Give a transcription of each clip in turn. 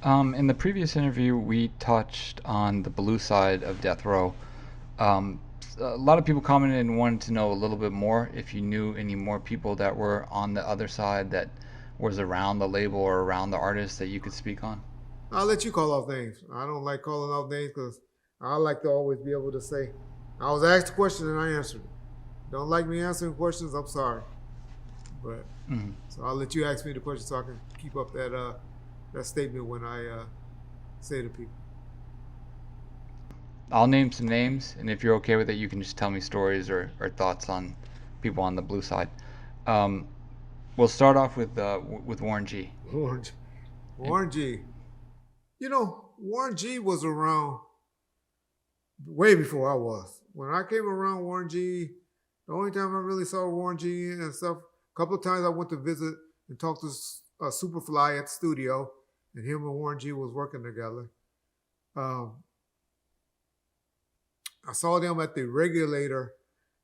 In the previous interview, we touched on the blue side of death row. A lot of people commented and wanted to know a little bit more if you knew any more people that were on the other side that was around the label or around the artist that you could speak on. I'll let you call off names. I don't like calling off names because I like to always be able to say, I was asked a question and I answered it. Don't like me answering questions? I'm sorry. But Mhm. so I'll let you ask me the question so I can keep up that statement when I say to people. I'll name some names, and if you're okay with it, you can just tell me stories or thoughts on people on the blue side. Um, we'll start off with Warren G. Warren, And Warren G. Warren G was around way before I was. When I came around Warren G, the only time I really saw Warren G and stuff, a couple of times I went to visit and talk to Superfly at the studio, and him and Warren G was working together. Um, I saw them at the Regulator.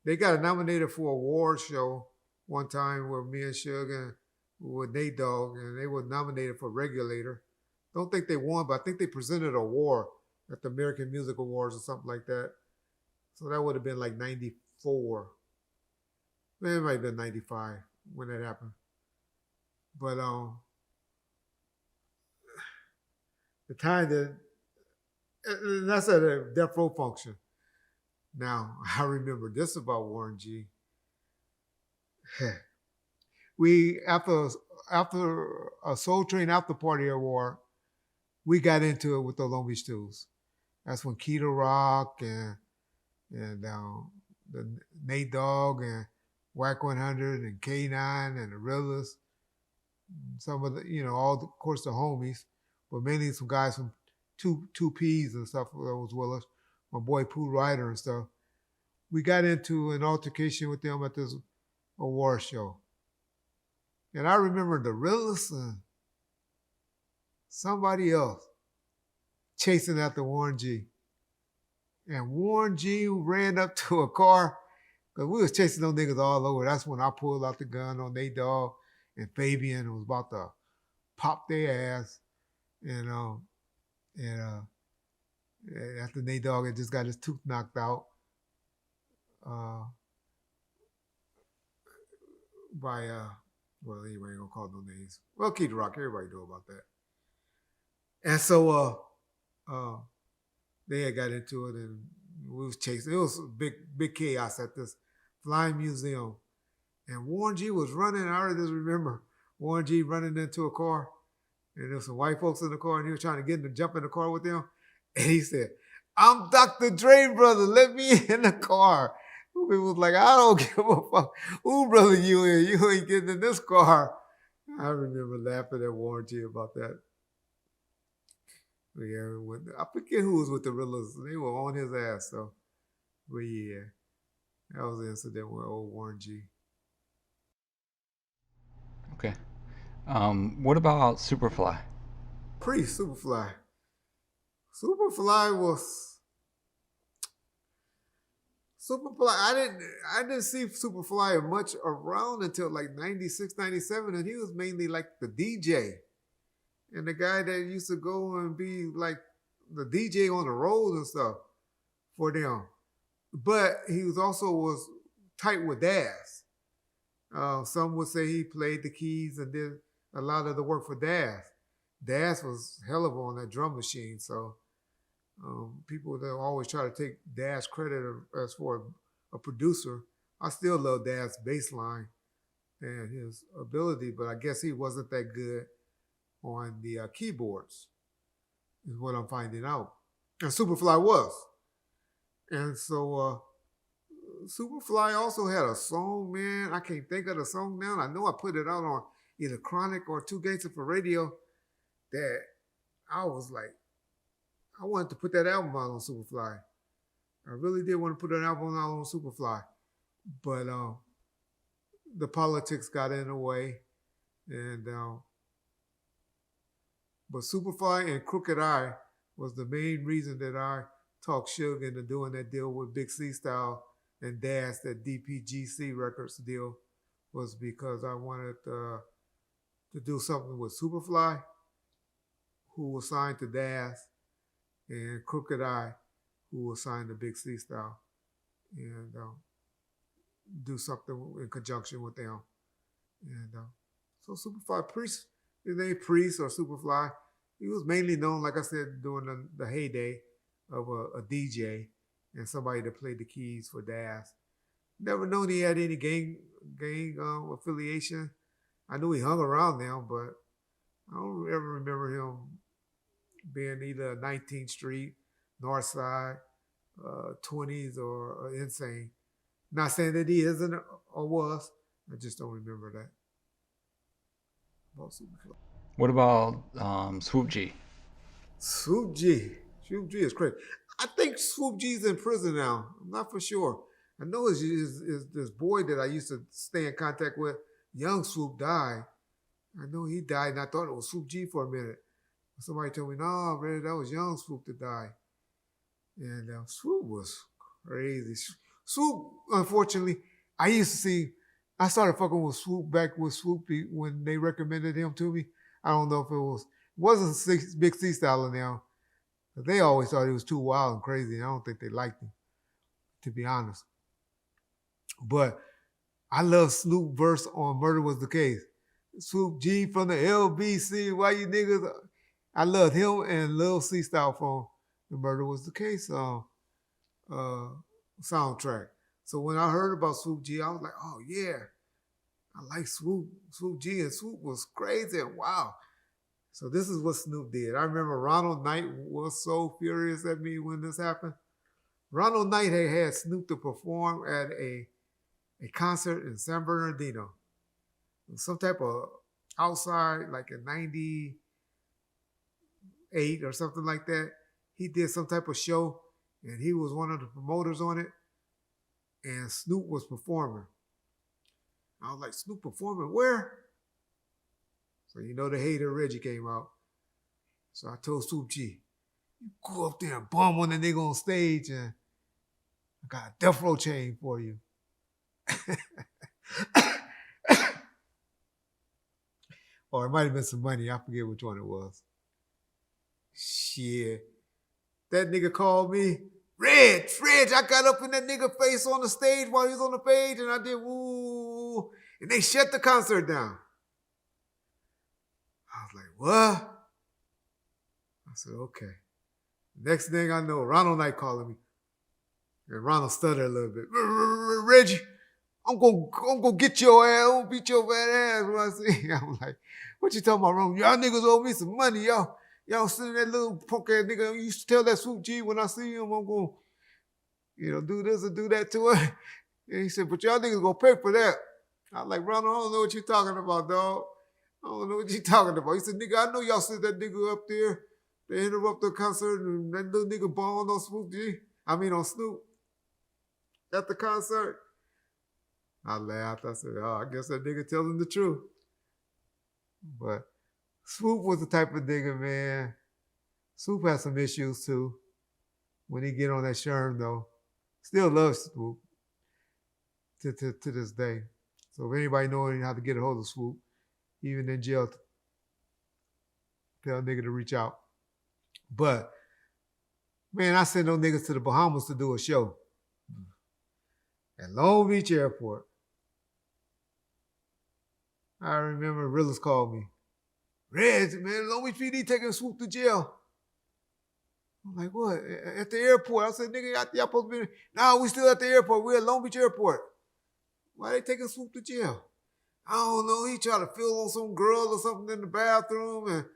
They got nominated for a award show one time with me and Suge and with Nate Dogg, and they were nominated for Regulator. Don't think they won, but I think they presented an award at the American Music Awards or something like that. So that would have been like 94. Maybe it might have been 95 when that happened. But the time that, and that's at a Death Row function. Now, I remember this about Warren G. We, after a Soul Train after party award, we got into it with the Long Beach Stews. That's when Keto Rock and the Nate Dogg and Whack 100 and K9 and the Rillas, some of the, all the, of course the homies, but mainly some guys from two P's and stuff that was with us. My boy Pooh Ryder and stuff. We got into an altercation with them at this award show. And I remember the Rillas and somebody else chasing after Warren G. And Warren G ran up to a car because we was chasing those niggas all over. That's when I pulled out the gun on Nate Dogg and Fabian and was about to pop their ass. And and after Nate Dogg had just got his tooth knocked out uh, by well, anyway, ain't gonna call no names. Well, Kid Rock, everybody know about that. And so they had got into it and we was chasing. It was big chaos at this flying museum. And Warren G was running. I just remember Warren G running into a car. And there was some white folks in the car and he was trying to get them to jump in the car with them. And he said, I'm Dr. Dre, brother. Let me in the car. People was like, I don't give a fuck who brother you is. You ain't getting in this car. I remember laughing at Warren G about that. Yeah, I forget who was with the Rillas. They were on his ass, so. But yeah, that was the incident with old Warren G. okay, what about Superfly? Pre Superfly. Superfly was Superfly. I didn't see Superfly much around until like 96, 97, and he was mainly like the DJ. And the guy that used to go and be like the DJ on the road and stuff for them. But he was tight with Daz. Some would say he played the keys and did a lot of the work for Daz. Daz was hell of on that drum machine, so people that always try to take Daz credit as for a producer. I still love Daz's bass line and his ability, but I guess he wasn't that good on the keyboards, is what I'm finding out. And Superfly was. And so Superfly also had a song, man. I can't think of the song now. I know I put it out on either Chronic or Two Gangsta for Radio that I was like, I wanted to put that album out on Superfly. I really did want to put an album out on Superfly. But the politics got in the way. And but Superfly and Crooked Eye was the main reason that I talked Suge into doing that deal with Big C Style and Daz, that DPGC Records deal, was because I wanted to do something with Superfly, who was signed to Das, and Crooked Eye, who was signed to Big C Style, and do something in conjunction with them. And so Superfly Priest, his name Priest or Superfly, he was mainly known, like I said, during the heyday of a DJ and somebody that played the keys for Das. Never known he had any gang affiliation. I knew he hung around them, but I don't ever remember him being either 19th Street, North Side, 20s, or Insane. Not saying that he isn't or was. I just don't remember that. About Superfly. What about Swoop G? Swoop G. Swoop G is crazy. I think Swoop G's in prison now. I'm not for sure. I know it's this boy that I used to stay in contact with. Young Swoop died. I know he died, and I thought it was Swoop G for a minute. Somebody told me, no, man, that was young Swoop that died. And Swoop was crazy. Swoop, unfortunately, I started fucking with Swoop back with Swoop when they recommended him to me. I don't know if it wasn't Big C Style in them. They always thought he was too wild and crazy, and I don't think they liked him, to be honest. But I love Snoop verse on Murder Was the Case. Swoop G from the LBC, why you niggas? I loved him and Lil C Style from the Murder Was the Case soundtrack. So when I heard about Swoop G, I was like, oh yeah, I like Swoop G, and Swoop was crazy and wow. So this is what Snoop did. I remember Ronald Knight was so furious at me when this happened. Ronald Knight had Snoop to perform at a concert in San Bernardino. Some type of outside, like in 98 or something like that. He did some type of show, and he was one of the promoters on it, and Snoop was performing. I was like, Snoop performing where? So you know the hater Reggie came out. So I told Swoop G, you go up there and bum on the nigga on stage, and I got a death row chain for you. Or it might have been some money. I forget which one it was. Shit. That nigga called me, Reg, I got up in that nigga face on the stage while he was on the page, and I did woo, and they shut the concert down. I was like, what? I said, okay. Next thing I know, Ronald Knight calling me. And Ronald stuttered a little bit. Reggie, I'm gonna get your ass. I'm gonna beat your fat ass when I see you. I'm like, what you talking about, Ronald? Y'all niggas owe me some money, y'all. Y'all sending that little punk ass nigga. You used to tell that Swoop G when I see him, I'm gonna, do this or do that to her. And he said, but y'all niggas gonna pay for that. I was like, Ronald, I don't know what you talking about, dog. I don't know what you talking about. He said, nigga, I know y'all sent that nigga up there. They interrupt the concert and that little nigga balled on Swoop G. On Snoop. At the concert. I laughed. I said, oh, I guess that nigga telling the truth. But Swoop was the type of nigga, man. Swoop has some issues too. When he get on that Sherm, though. Still loves Swoop to this day. So if anybody knowing how to get a hold of Swoop, even in jail, tell a nigga to reach out. But, man, I sent those niggas to the Bahamas to do a show. At Long Beach Airport. I remember Rillis called me. Reg, man, Long Beach PD taking Swoop to jail. I'm like, what? At the airport? I said, nigga, y'all supposed to be... No, we still at the airport. We're at Long Beach Airport. Why they taking Swoop to jail? I don't know. He tried to feel on some girl or something in the bathroom and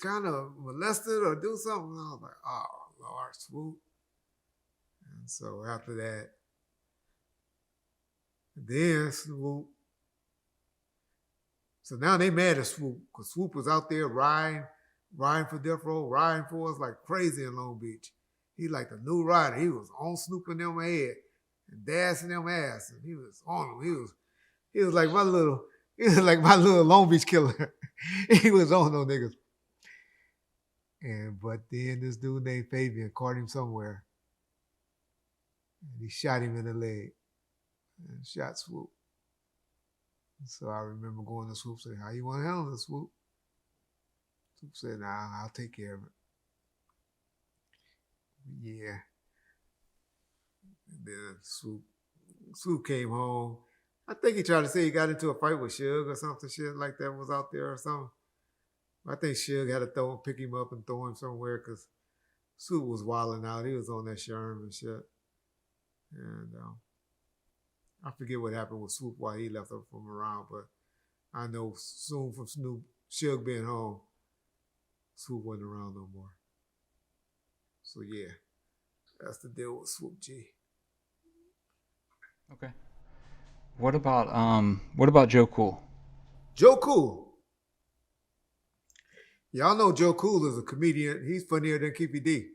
kind of molested or do something. And I was like, oh, Lord, Swoop. And so after that, then Swoop. So now they mad at Swoop because Swoop was out there riding for death row, riding for us like crazy in Long Beach. He like the new rider. He was on Snoop and them head and dashing them ass, and he was on them. He was like my little Long Beach killer. He was on those niggas. But then this dude named Fabian caught him somewhere, and he shot him in the leg and shot Swoop. So I remember going to Swoop saying, how you want to handle this, Swoop? Swoop said, nah, I'll take care of it. Yeah. And then Swoop came home. I think he tried to say he got into a fight with Suge or something shit like that was out there or something. I think Suge had to pick him up and throw him somewhere because Swoop was wilding out. He was on that Sherm and shit. And I forget what happened with Swoop while he left from around, but I know soon from Suge being home, Swoop wasn't around no more. So yeah, that's the deal with Swoop G. Okay. What about Joe Cool? Joe Cool. Y'all know Joe Cool is a comedian. He's funnier than Keepy D.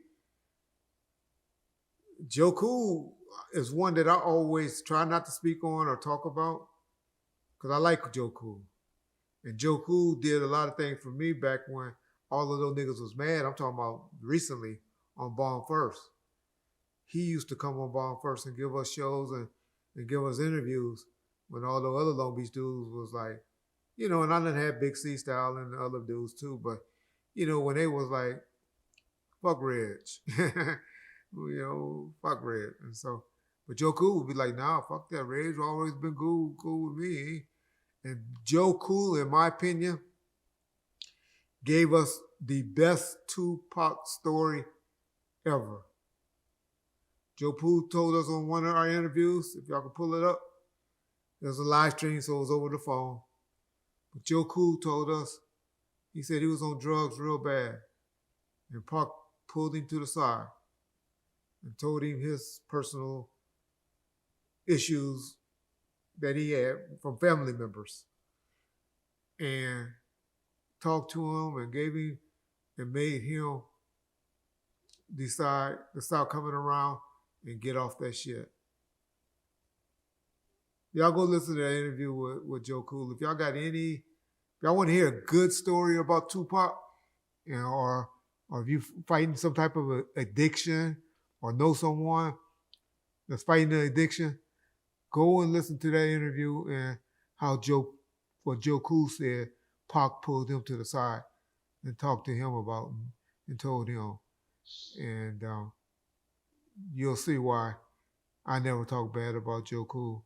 Joe Cool is one that I always try not to speak on or talk about because I like Joe Cool. And Joe Cool did a lot of things for me back when all of those niggas was mad. I'm talking about recently on Bomb First. He used to come on Bomb First and give us shows and give us interviews when all the other Long Beach dudes was like, you know, and I done had Big C Style and the other dudes too, but, you know, when they was like, fuck Reg. You know, fuck Reg. And so, but Joe Cool would be like, nah, fuck that. Reg always been cool with me. And Joe Cool, in my opinion, gave us the best Tupac story ever. Joe Cool told us on one of our interviews, if y'all can pull it up, there was a live stream, so it was over the phone. But Joe Cool told us, he said he was on drugs real bad. And Pac pulled him to the side and told him his personal issues that he had from family members. And talked to him and gave him and made him decide to stop coming around and get off that shit. Y'all go listen to that interview with Joe Cool. If y'all got if y'all want to hear a good story about Tupac, you know, or if you fighting some type of addiction or know someone that's fighting the addiction, go and listen to that interview and what Joe Cool said, Pac pulled him to the side and talked to him about and told him. And you'll see why I never talk bad about Joe Cool.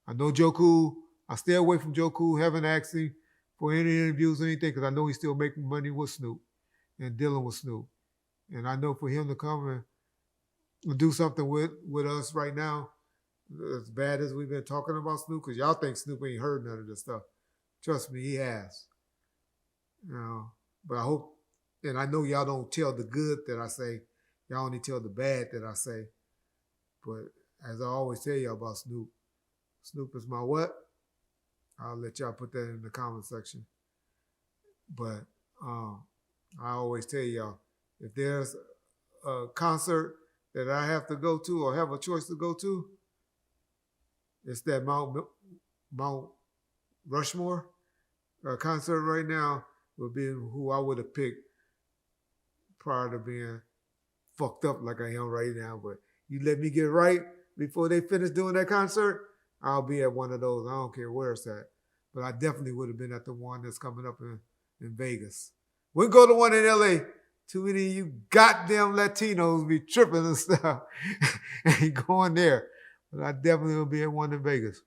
I know Joe Cool. I stay away from Joe Cool, haven't asked him for any interviews or anything because I know he's still making money with Snoop and dealing with Snoop. And I know for him to come and do something with us right now, as bad as we've been talking about Snoop, because y'all think Snoop ain't heard none of this stuff. Trust me, he has. You know, but I hope, and I know y'all don't tell the good that I say. Y'all only tell the bad that I say. But as I always tell y'all about Snoop, Snoop is my what? I'll let y'all put that in the comment section. But I always tell y'all, if there's a concert that I have to go to or have a choice to go to, it's that Mount Rushmore concert right now would be who I would have picked prior to being fucked up like I am right now. But you let me get right before they finish doing that concert, I'll be at one of those. I don't care where it's at. But I definitely would have been at the one that's coming up in Vegas. We'll go to one in LA. Too many of you goddamn Latinos be tripping and stuff. Ain't going there. But I definitely will be at one in Vegas.